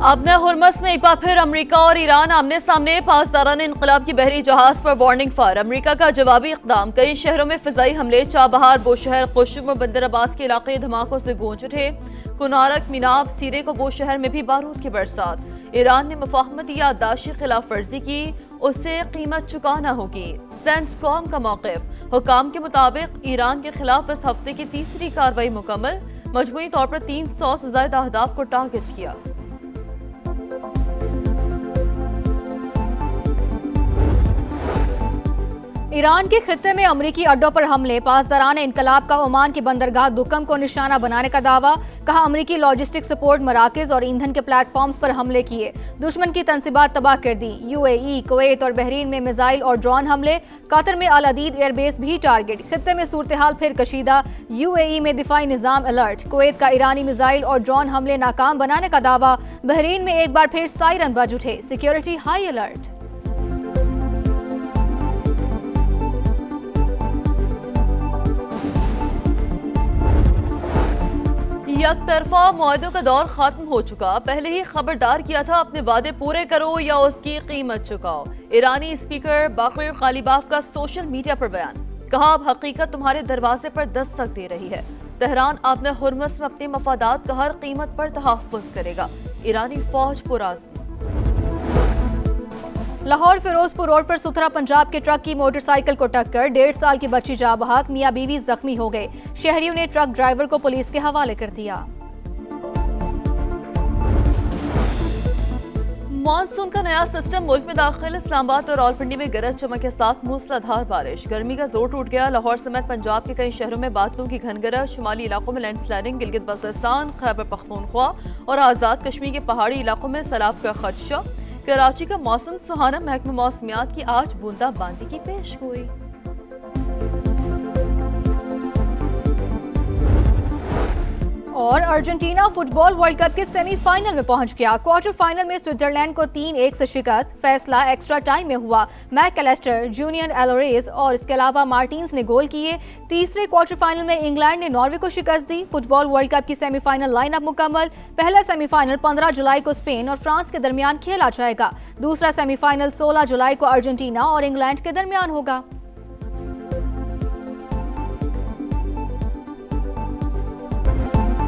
अब हुरमस में एक बार फिर अमेरिका और ईरान आमने सामने। पासदारान इंकलाब की बहरी जहाज पर वार्निंग फायर। अमेरिका का जवाबी इकदाम। कई शहरों में फिजाई हमले। चाबहार, बुशहर, खुशुम और बंदर अब्बास के इलाके धमाकों से गूंज उठे। कुनारक, मिनाब, सीरे को बुशहर में भी बारूद की बरसात। ईरान ने मुफाहमती याददाश्त की खिलाफ वर्जी की, उससे कीमत चुकाना होगी। सेंटकॉम का मौक़िफ़। हुकाम के मुताबिक ईरान के खिलाफ इस हफ्ते की तीसरी कार्रवाई मुकम्मल। मजमूई तौर पर 300 से ज्यादा अहदाफ को टारगेट किया। ईरान के खित्ते में अमरीकी अड्डों पर हमले। पासदारान इनकलाब का ओमान की बंदरगाह दुकम को निशाना बनाने का दावा। कहा अमरीकी लॉजिस्टिक सपोर्ट मराकज और ईंधन के प्लेटफॉर्म्स पर हमले किए, दुश्मन की तंसीबात तबाह कर दी। यूएई, कुवैत और बहरीन में मिसाइल और ड्रोन हमले। कतर में अल अदीद एयरबेस भी टारगेट। खित्ते में सूरत हाल फिर कशीदा। यूएई में दिफाई निजाम अलर्ट। कुवैत का ईरानी मिसाइल और ड्रोन हमले नाकाम बनाने का दावा। बहरीन में एक बार फिर सायरन बज उठे, सिक्योरिटी हाई अलर्ट। एक तरफा मुआहदों का दौर खत्म हो चुका। पहले ही खबरदार किया था, अपने वादे पूरे करो या उसकी कीमत चुकाओ। ईरानी स्पीकर बाक़िर गालिबाफ का सोशल मीडिया पर बयान। कहा अब हकीकत तुम्हारे दरवाजे पर दस्तक दे रही है। तेहरान अपने हुरमस में अपने मफादात का हर कीमत पर तहफ़्फ़ुज़ करेगा। ईरानी फौज पुराज़्म। लाहौर फिरोजपुर रोड पर सुथरा पंजाब के ट्रक की मोटरसाइकिल को टक्कर। 1.5 साल की बच्ची जाँ बहक, मियां बीवी जख्मी हो गए। शहरियों ने ट्रक ड्राइवर को पुलिस के हवाले कर दिया। मानसून का नया सिस्टम मुल्क में दाखिल। इस्लामाबाद और रावलपिंडी में गरज चमक के साथ मूसलाधार बारिश। गर्मी का जोर टूट गया। लाहौर समेत पंजाब के कई शहरों में बादलों की घन गरज। शुमाली इलाकों में लैंडस्लाइडिंग। गिलगित बल्तिस्तान, खैबर पख्तूनख्वा और आज़ाद कश्मीर के पहाड़ी इलाकों में सैलाब का खदशा। कराची का मौसम सुहाना। महकमा मौसमियात की आज बूंदाबांदी की पेशगोई। और अर्जेंटीना फुटबॉल वर्ल्ड कप के सेमीफाइनल में पहुंच गया। क्वार्टर फाइनल में स्विट्जरलैंड को 3-1 से शिकस्त। फैसला एक्स्ट्रा टाइम में हुआ। मैकएलिस्टर, जूलियन एलोरेज और इसके अलावा मार्टिन्स ने गोल किए। तीसरे क्वार्टर फाइनल में इंग्लैंड ने नॉर्वे को शिकस्त दी। फुटबॉल वर्ल्ड कप की सेमीफाइनल लाइनअप मुकम्मल। पहला सेमीफाइनल 15 जुलाई को स्पेन और फ्रांस के दरमियान खेला जाएगा। दूसरा सेमीफाइनल 16 जुलाई को अर्जेंटीना और इंग्लैंड के दरमियान होगा।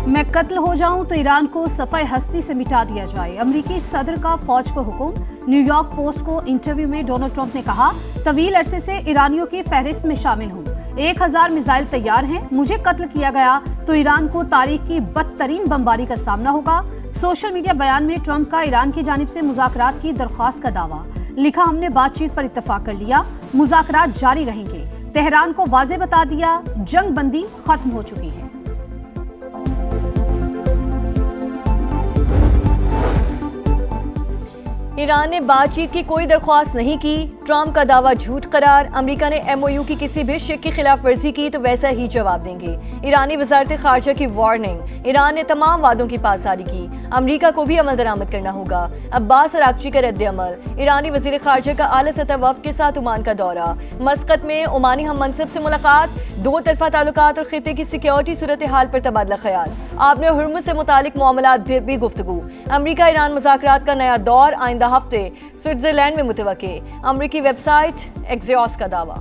मैं कत्ल हो जाऊं तो ईरान को सफ़ाए हस्ती से मिटा दिया जाए। अमेरिकी सदर का फौज को हुक्म। न्यूयॉर्क पोस्ट को इंटरव्यू में डोनाल्ड ट्रंप ने कहा, तवील अरसे से ईरानियों की फहरिस्त में शामिल हूं। 1000 मिसाइल तैयार हैं। मुझे कत्ल किया गया तो ईरान को तारीख की बदतरीन बमबारी का सामना होगा। सोशल मीडिया बयान में ट्रंप का ईरान की जानिब से मुज़ाकरात की दरख्वास्त का दावा। लिखा, हमने बातचीत पर इत्तफाक कर लिया, मुज़ाकरात जारी रहेंगे। तेहरान को वाज़ेह बता दिया, जंग बंदी खत्म हो चुकी है। ईरान ने बातचीत की कोई दरख्वास्त नहीं की। ट्रंप का दावा झूठ करार। अमेरिका ने एमओयू की किसी भी शिक की खिलाफ वर्जी की तो वैसा ही जवाब देंगे। ईरानी वजारत खारजा की वार्निंग। ईरान ने तमाम वादों की पासदारी की। अमेरिका को भी अमल दरामद करना होगा। अब्बास अरागची का रद्द अमल। ईरानी वजीर खारजा का आला सतह वफ़द के साथ ओमान का दौरा। मस्कत में ओमानी हम मनसब से मुलाकात। दो तरफा ताल्लुकात और खित्ते की सिक्योरिटी सूरत हाल पर तबादला ख्याल। आपने हुर्मुज़ से मुतालिक मामलात पर भी गुफ्तगू। अमेरिका ईरान मुज़ाकरात का नया दौर आइंदा हफ्ते स्विट्जरलैंड में मुतवक्के। अमेरिकी वेबसाइट एक्सियोस का दावा।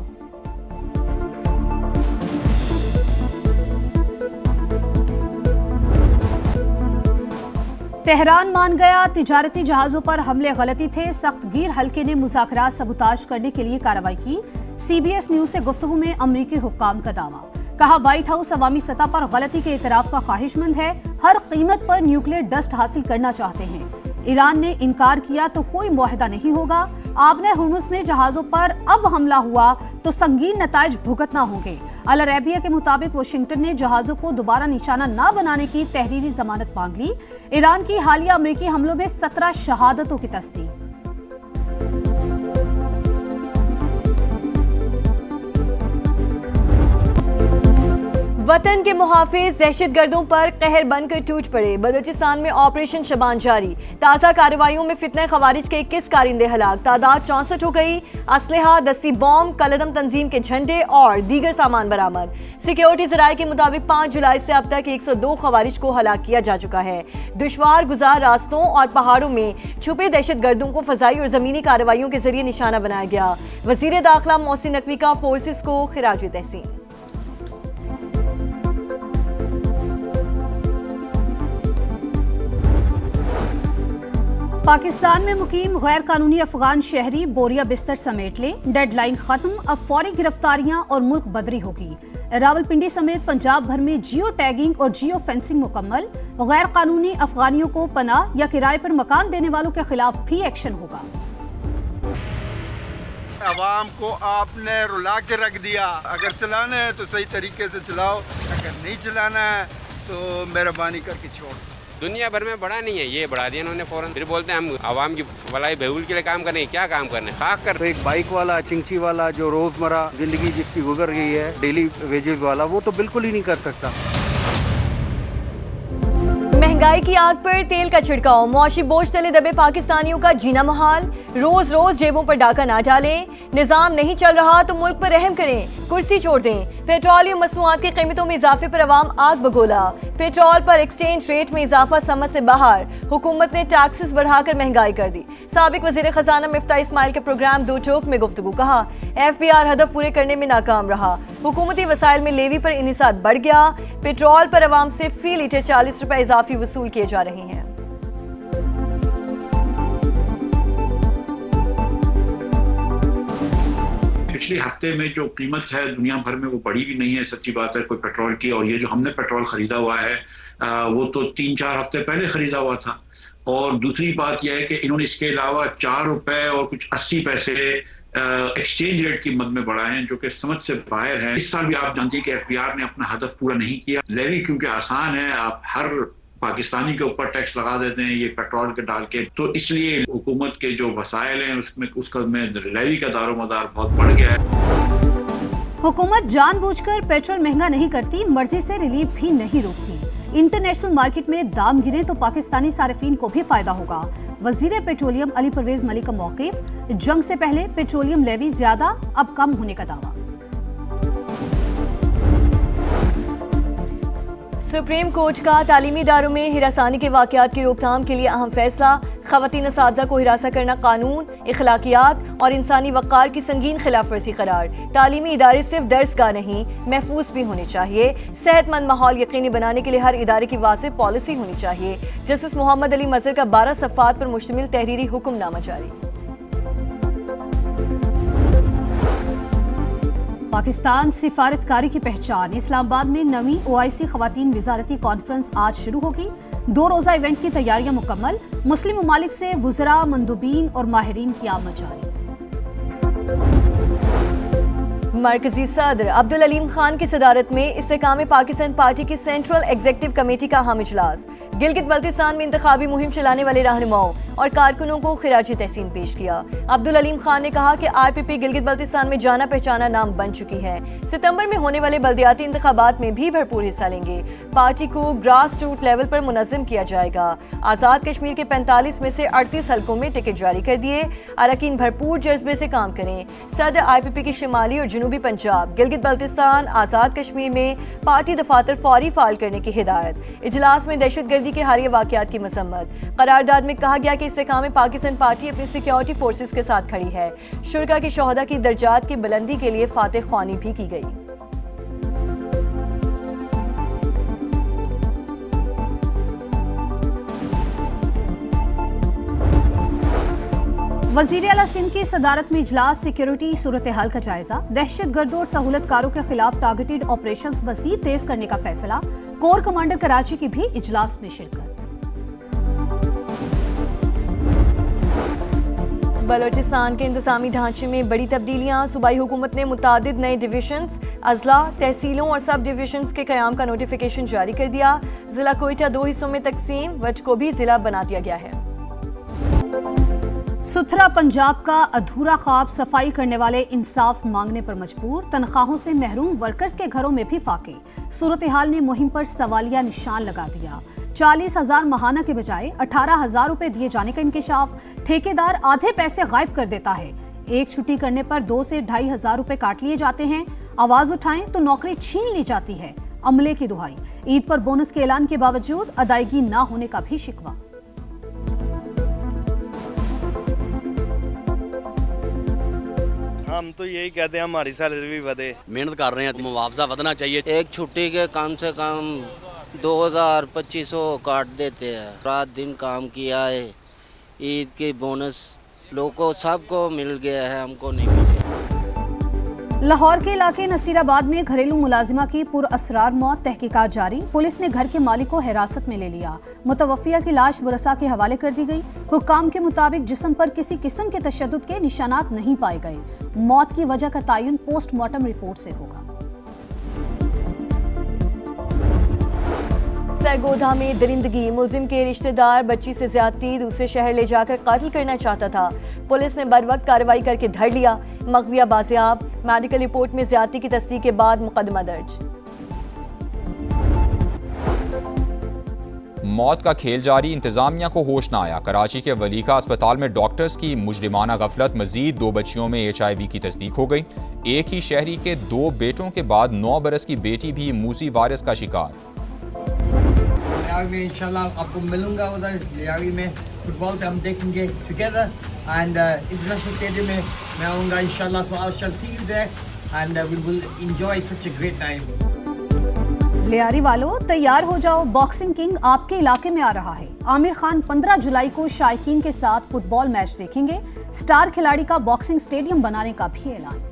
तेहरान मान गया, तिजारती जहाजों पर हमले गलती थे। सख्त गिर हल्के ने मुज़ाकरात सबूताज करने के लिए कार्रवाई की। सीबीएस न्यूज से गुफ्तगू में अमरीकी हुक्काम का दावा। कहा, व्हाइट हाउस अवामी सतह पर गलती के इतराफ का ख्वाहिशमंद है। हर कीमत पर न्यूक्लियर डस्ट हासिल करना चाहते हैं। ईरान ने इनकार किया तो कोई मुआहदा नहीं होगा। आपने हुर्मुज़ में जहाजों पर अब हमला हुआ तो संगीन नताइज भुगतना होंगे। अल अरेबिया के मुताबिक वाशिंगटन ने जहाजों को दोबारा निशाना न बनाने की तहरीरी जमानत मांग ली। ईरान की हालिया अमेरिकी हमलों में 17 शहादतों की तस्दीक। वतन के मुहाफिज दहशतगर्दों पर कहर बनकर टूट पड़े। बलूचिस्तान में ऑपरेशन शबान जारी। ताज़ा कार्रवाइयों में फितने खवारिज के 21 कारिंदे हलाक, तादाद 64 हो गई। असलहा, दस्ती बॉम्ब, कलदम तंजीम के झंडे और दीगर सामान बरामद। सिक्योरिटी जराये के मुताबिक 5 जुलाई से अब तक 102 खवारिज को हलाक किया जा चुका है। दुश्वार गुजार रास्तों और पहाड़ों में छुपे दहशतगर्दों को फजाई और जमीनी कार्रवाइयों के जरिए निशाना बनाया गया। वजीर दाखिला मोहसिन नकवी का फोर्सेस को खिराज तहसीन। पाकिस्तान में मुकीम गैर कानूनी अफगान शहरी बोरिया बिस्तर समेट ले, डेडलाइन खत्म, अब फौरी गिरफ्तारियां और मुल्क बदरी होगी। रावलपिंडी समेत पंजाब भर में जियो टैगिंग और जियो फेंसिंग मुकम्मल। गैर कानूनी अफगानियों को पनाह या किराए पर मकान देने वालों के खिलाफ भी एक्शन होगा। आवाम को आपने रुला के रख दिया। अगर चलाना है तो सही तरीके से चलाओ, अगर नहीं चलाना है तो मेहरबानी करके छोड़। दुनिया भर में बढ़ा नहीं है, ये बढ़ा दिया उन्होंने फौरन। फिर बोलते हैं हम आवाम की भलाई बहूल के लिए काम करने, क्या काम करने, खाक कर। तो एक बाइक वाला, चिंची वाला, जो रोजमर्रा जिंदगी जिसकी गुजर गई है, डेली वेजेस वाला, वो तो बिल्कुल ही नहीं कर सकता। महंगाई की आग पर तेल का छिड़काव, मुआशी बोझ तले दबे पाकिस्तानियों का जीना मुहाल। रोज रोज जेबों पर डाका ना डालें, निजाम नहीं चल रहा तो मुल्क पर रहम करें, कुर्सी छोड़ दें। पेट्रोलियम मसनूआत की कीमतों में इजाफे पर अवाम आग बगोला। पेट्रोल पर एक्सचेंज रेट में इजाफा समझ से बाहर, हुकूमत ने टैक्सेस बढ़ाकर महंगाई कर दी। साबिक वजीर खजाना मिफ्ता इस्माइल के प्रोग्राम दो टोक में गुफ्तगू, कहा FBR हदफ पूरे करने में नाकाम रहा। हुकूमती वसाइल में लेवी पर इन्हिसार बढ़ गया। पेट्रोल पर अवाम से फी लीटर 40 रुपए इजाफी वसूल किए जा रहे हैं। पिछले हफ्ते में जो कीमत है दुनिया भर में वो बढ़ी भी नहीं है, सच्ची बात है, कोई पेट्रोल की। और ये जो हमने पेट्रोल खरीदा हुआ है वो तो 3-4 हफ्ते पहले खरीदा हुआ था। और दूसरी बात यह है कि इन्होंने इसके अलावा 4 रुपए और कुछ 80 पैसे एक्सचेंज रेट की मद में बढ़ाए हैं, जो कि समझ से बाहर है। इस साल भी आप जानते हैं कि FBR ने अपना हदफ पूरा नहीं किया। लेवी क्योंकि आसान है, आप हर पाकिस्तानी के ऊपर टैक्स लगा देते हैं ये पेट्रोल के डाल के, तो इसलिए हुकूमत के जो वसाइल हैं उसमें लेवी का दारोमदार बहुत बढ़ गया है। हुकूमत जानबूझकर पेट्रोल महंगा नहीं करती, मर्जी से रिलीफ भी नहीं रोकती। इंटरनेशनल मार्केट में दाम गिरे तो पाकिस्तानी सार्फिन को भी फायदा होगा। वजीर पेट्रोलियम अली परवेज मलिक का मौक़िफ़, जंग से पहले पेट्रोलियम लेवी ज्यादा, अब कम होने का दावा। सुप्रीम कोर्ट का तालीमी इदारों में हिरासानी के वाकयात की रोकथाम के लिए अहम फैसला। खवातीन असातिज़ा को हिरासा करना कानून, इखलाकियात और इंसानी वक़ार की संगीन खिलाफ वर्जी करार। तालीमी इदारे सिर्फ दर्सगाह नहीं, महफूज भी होने चाहिए। सेहतमंद माहौल यकीनी बनाने के लिए हर इदारे की वाज़ेह पॉलिसी होनी चाहिए। जस्टिस मोहम्मद अली मज़हर का 12 सफ़ात पर मुश्तमिल तहरीरी हुक्मनामा जारी। पाकिस्तान सिफारतकारी की पहचान, इस्लामाबाद में 9वीं OIC खवातीन वजारती कॉन्फ्रेंस आज शुरू होगी। 2 रोज़ा इवेंट की तैयारियां मुकम्मल। मुस्लिम ममालिक से वुज़रा, मंदूबीन और माहिरीन की आमद जारी। मरकजी सदर अब्दुल अलीम खान की सदारत में इस्तेकाम पाकिस्तान पार्टी की सेंट्रल एग्जीक्यूटिव कमेटी का अहम इजलास। गिलगित बल्तिस्तान में इंतखाबी मुहिम चलाने वाले रहनुमाओं और कारकुनों को खिराजी तहसीन पेश किया। अब्दुल अलीम खान ने कहा कि RPP गिलगित बल्तिस्तान में जाना पहचाना नाम बन चुकी है। सितंबर में होने वाले बल्दियाती इंतखाबात में भी भरपूर हिस्सा लेंगे। पार्टी को ग्रास रूट लेवल पर मुनज़्ज़म किया जाएगा। आज़ाद कश्मीर के 45 में से 38 हल्कों में टिकट जारी कर दिए। अरकान भरपूर जज्बे से काम करें। सदर RPP की शिमाली और जनूबी पंजाब, गिलगित बल्तिस्तान, आज़ाद कश्मीर में पार्टी दफातर फौरी फाल करने की हिदायत। इजलास में दहशतगर्दी के हालिया वाकयात की मसम्मत। करारदाद में कहा गया कि इस्तेकाम पाकिस्तान पार्टी अपनी सिक्योरिटी फोर्सेस के साथ खड़ी है। शुरका की शोहदा की दर्जात की बुलंदी के लिए फातह ख्वानी भी की गई। वजीर आला सिंध की सदारत में इजलास, सिक्योरिटी सूरत हाल का जायजा। दहशतगर्दों और सहूलतकारों के खिलाफ टारगेटेड ऑपरेशंस मजीद तेज करने का फैसला। कोर कमांडर कराची की भी इजलास में शिरकत। बलोचिस्तान के इंतजामी ढांचे में बड़ी तब्दीलियां। सूबाई हुकूमत ने मुतादिद नए डिवीजन्स, अजला, तहसीलों और सब डिवीजन्स के क़याम का नोटिफिकेशन जारी कर दिया। जिला कोयटा 2 हिस्सों में तकसीम, वज को भी जिला बना दिया गया है। सुथरा पंजाब का अधूरा ख्वाब, सफाई करने वाले इंसाफ मांगने पर मजबूर, तनख्वाहों से महरूम वर्कर्स के घरों में भी फाके। सूरत हाल ने मुहिम पर सवालिया निशान लगा दिया। 40,000 माहाना के बजाय 18,000 रुपए दिए जाने का इंकशाफ। ठेकेदार आधे पैसे गायब कर देता है। एक छुट्टी करने पर 2 से 2,500 रुपए काट लिए जाते हैं। आवाज उठाएं तो नौकरी छीन ली जाती है। अमले की दुहाई। ईद पर बोनस के ऐलान के बावजूद अदायगी न होने का भी शिकवा। हम तो यही कहते हैं हमारी सैलरी भी बढ़े। मेहनत कर रहे हैं, मुआवजा बढ़ना चाहिए। एक छुट्टी के कम से कम 2,000-2,500 काट देते हैं। रात दिन काम किया है, ईद की बोनस लोगों को सबको मिल गया है, हमको नहीं मिल गया। लाहौर के इलाके नसीराबाद में घरेलू मुलाजिमा की पुरअसरार मौत, तहकीकात जारी। पुलिस ने घर के मालिक को हिरासत में ले लिया। मुतवफ़िया की लाश वरसा के हवाले कर दी गई। हुक्काम के मुताबिक जिस्म पर किसी किस्म के तशद्दुद के निशानात नहीं पाए गए। मौत की वजह का तयन पोस्टमार्टम रिपोर्ट से होगा। सरगोधा में दरिंदगी, मुलजिम के रिश्तेदार बच्ची से ज्यादती, दूसरे शहर ले जाकर कत्ल करना चाहता था। पुलिस ने बरवक्त कार्रवाई करके धर लिया। मगविया बाजियाब। मेडिकल रिपोर्ट में ज्यादती की तस्दीक के बाद मुकदमा दर्ज। मौत का खेल जारी, इंतजामिया को होश न आया। कराची के वलीका अस्पताल में डॉक्टर्स की मुजरिमाना गफलत। मजीद 2 बच्चियों में HIV की तस्दीक हो गई। एक ही शहरी के 2 बेटों के बाद 9 बरस की बेटी भी मूसी वायरस का शिकार। लियावी में इंशाल्लाह आपको मिलूंगा। उधर लियावी में फुटबॉल हम देखेंगे टुगेदर एंड इंटरनेशनल स्टेडियम में मैं आऊँगा इंशाल्लाह। So I shall see you there and we will enjoy such a great time. Lyari वालों तैयार हो जाओ, बॉक्सिंग किंग आपके इलाके में आ रहा है। आमिर खान 15 जुलाई को शायकीन के साथ फुटबॉल मैच देखेंगे। स्टार खिलाड़ी का बॉक्सिंग स्टेडियम बनाने का भी ऐलान।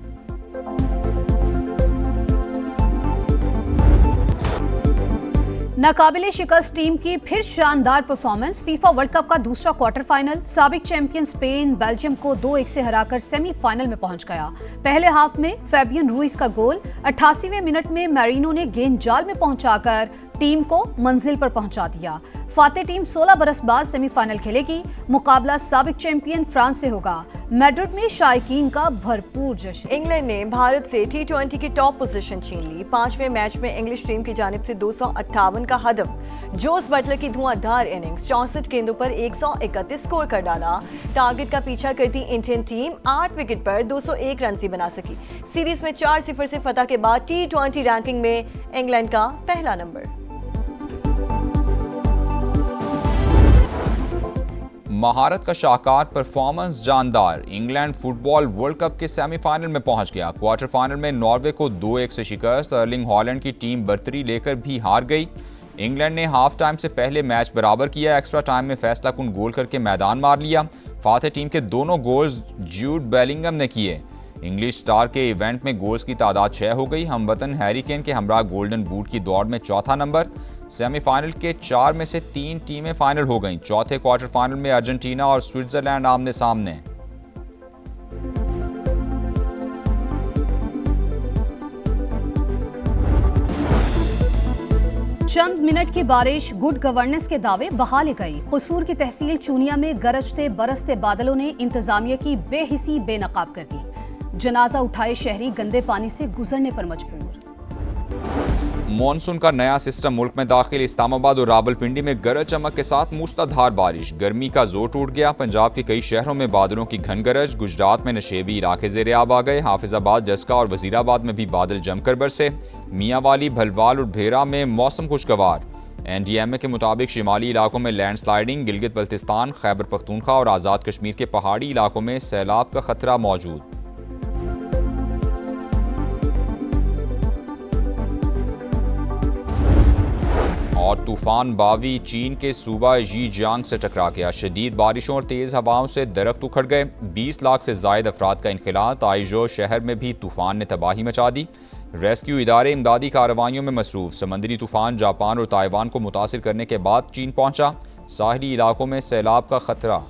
नाकाबिले शिकस्त टीम की फिर शानदार परफॉर्मेंस। फीफा वर्ल्ड कप का दूसरा क्वार्टर फाइनल। साबिक चैंपियन स्पेन बेल्जियम को 2-1 से हराकर सेमीफाइनल में पहुंच गया। पहले हाफ में फैबियन रूइस का गोल, 88वें मिनट में मैरिनो ने गेंद जाल में पहुंचाकर टीम को मंजिल पर पहुंचा दिया। फातेह टीम 16 बरस बाद सेमीफाइनल खेलेगी। मुकाबला साबिक चैंपियन फ्रांस से होगा। मैड्रिड में शायकीन का भरपूर जश्न। इंग्लैंड ने भारत से T20 की टॉप पोजीशन छीन ली। 5वें मैच में इंग्लिश टीम की जानिब से 258 का हदफ। जोस बटलर की धुआंधार इनिंग्स, 64 गेंदों पर 131 स्कोर कर डाला। टारगेट का पीछा करती इंडियन टीम 8 विकेट पर 201 रन ही बना सकी। सीरीज में 4-0 से फतह के बाद T20 रैंकिंग में इंग्लैंड का पहला नंबर। महारत का शाहकार, परफॉर्मेंस जानदार। इंग्लैंड फुटबॉल वर्ल्ड कप के सेमीफाइनल में पहुंच गया। क्वार्टर फाइनल में नॉर्वे को 2-1 से शिकस्त। अर्लिंग हॉलैंड की टीम बर्तरी लेकर भी हार गई। इंग्लैंड ने हाफ टाइम से पहले मैच बराबर किया। एक्स्ट्रा टाइम में फैसला कुन गोल करके मैदान मार लिया। फातेह टीम के दोनों गोल्स जूड बेलिंगम ने किए। इंग्लिश स्टार के इवेंट में गोल्स की तादाद 6 हो गई। हमवतन हैरी केन के हमरा गोल्डन बूट की दौड़ में चौथा नंबर। सेमीफाइनल के 4 में से 3 टीमें फाइनल हो गईं। चौथे क्वार्टर फाइनल में अर्जेंटीना और स्विट्जरलैंड आमने सामने। चंद मिनट की बारिश, गुड गवर्नेंस के दावे बहाले गई। कसूर की तहसील चूनिया में गरजते बरसते बादलों ने इंतजामिया की बेहिसी बेनकाब कर दी। जनाजा उठाए शहरी गंदे पानी से गुजरने पर मजबूर। मॉनसून का नया सिस्टम मुल्क में दाखिल। इस्लामाबाद और रावलपिंडी में गरज चमक के साथ मूसलाधार बारिश। गर्मी का जोर टूट गया। पंजाब के कई शहरों में बादलों की घन गरज। गुजरात में नशेबी इलाके ज़ेर-ए-आब आ गए। हाफिजाबाद, जस्का और वजीराबाद में भी बादल जमकर बरसे। मियांवाली, भलवाल और भेरा में मौसम खुशगवार। NDMA के मुताबिक शिमाली इलाकों में लैंडस्लाइडिंग, गिलगित बल्तिस्तान, खैबर पख्तूनख्वा और आज़ाद कश्मीर के पहाड़ी इलाकों में सैलाब का खतरा मौजूद। और तूफान बावी चीन के सूबा ज़ीजियांग से टकरा गया। शदीद बारिशों और तेज़ हवाओं से दरख्त उखड़ गए। 20 लाख से ज़ायद अफराद का इनखिला। ताइजो शहर में भी तूफान ने तबाही मचा दी। रेस्क्यू इदारे इमदादी कार्रवाइयों में मसरूफ। समंदरी तूफान जापान और ताइवान को मुतासिर करने के बाद चीन पहुंचा। साहली इलाकों में सैलाब का खतरा।